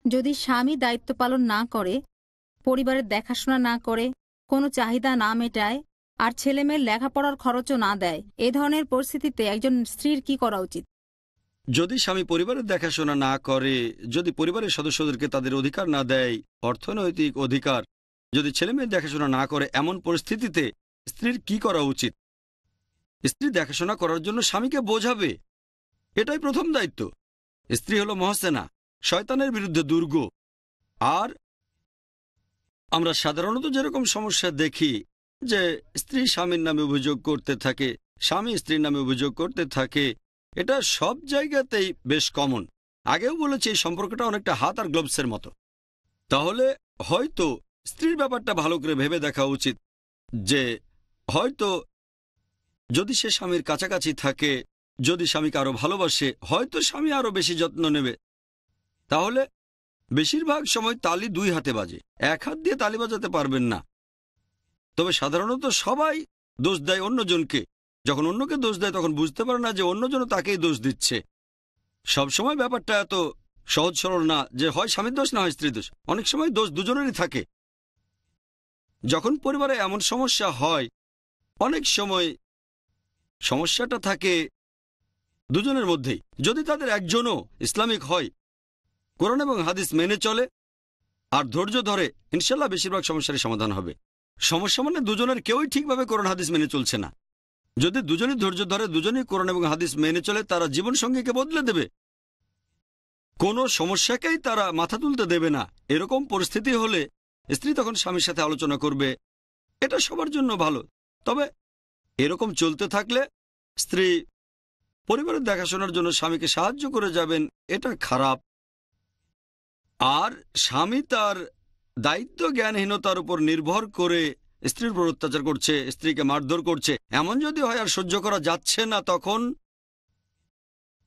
যদি স্বামী দায়িত্ব পালন না করে, পরিবারের দেখাশোনা না করে, কোনো চাহিদা না মেটায় আর ছেলেমেয়ের লেখাপড়ার খরচও না দেয়, এ ধরনের পরিস্থিতিতে একজন স্ত্রীর কি করা উচিত? যদি স্বামী পরিবারের দেখাশোনা না করে, যদি পরিবারের সদস্যদেরকে তাদের অধিকার না দেয়, অর্থনৈতিক অধিকার, যদি ছেলেমেয়ের দেখাশোনা না করে, এমন পরিস্থিতিতে স্ত্রীর কি করা উচিত? স্ত্রী দেখাশোনা করার জন্য স্বামীকে বোঝাবে, এটাই প্রথম দায়িত্ব। স্ত্রী হলো মহসেনা, শয়তানের বিরুদ্ধে দুর্গ। আর আমরা সাধারণত যেরকম সমস্যা দেখি যে স্ত্রী স্বামীর নামে অভিযোগ করতে থাকে, স্বামী স্ত্রীর নামে অভিযোগ করতে থাকে, এটা সব জায়গাতেই বেশ কমন। আগেও বলেছি এই সম্পর্কটা অনেকটা হাত আর গ্লোভসের মতো। তাহলে হয়তো স্ত্রীর ব্যাপারটা ভালো করে ভেবে দেখা উচিত যে হয়তো যদি সে স্বামীর কাছাকাছি থাকে, যদি স্বামীকে আরো ভালোবাসে, হয়তো স্বামী আরো বেশি যত্ন নেবে। তাহলে বেশিরভাগ সময় তালি দুই হাতে বাজে, এক হাত দিয়ে তালি বাজাতে পারবেন না। তবে সাধারণত সবাই দোষ দেয় অন্যজনকে। যখন অন্যকে দোষ দেয় তখন বুঝতে পারে না যে অন্যজনও তাকেই দোষ দিচ্ছে। সবসময় ব্যাপারটা এত সহজ সরল না যে হয় স্বামীর দোষ না হয় স্ত্রীর দোষ। অনেক সময় দোষ দুজনেরই থাকে। যখন পরিবারে এমন সমস্যা হয়, অনেক সময় সমস্যাটা থাকে দুজনের মধ্যেই। যদি তাদের একজনও ইসলামিক হয়, কোরআন এবং হাদিস মেনে চলে আর ধৈর্য ধরে, ইনশাল্লাহ বেশিরভাগ সমস্যার সমাধান হবে। সমস্যা মানে দুজনের কেউই ঠিকভাবে কোরআন হাদিস মেনে চলছে না। যদি দুজনই ধৈর্য ধরে, দুজনই কোরআন এবং হাদিস মেনে চলে, তারা জীবন সঙ্গীকে বদলে দেবে। কোনো সমস্যাকেই তারা মাথা তুলতে দেবে না। এরকম পরিস্থিতি হলে স্ত্রী তখন স্বামীর সাথে আলোচনা করবে, এটা সবার জন্য ভালো। তবে এরকম চলতে থাকলে স্ত্রী পরিবারের দেখাশোনার জন্য স্বামীকে সাহায্য করে যাবেন, এটা খারাপ। আর স্বামী তার দায়িত্ব জ্ঞানহীনতার উপর নির্ভর করে স্ত্রীর উপর অত্যাচার করছে, স্ত্রীকে মারধর করছে, এমন যদি হয় আর সহ্য করা যাচ্ছে না, তখন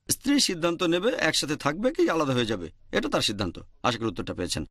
স্ত্রী সিদ্ধান্ত নেবে একসাথে থাকবে কি আলাদা হয়ে যাবে। এটা তার সিদ্ধান্ত। আশা করি উত্তরটা পেয়েছেন।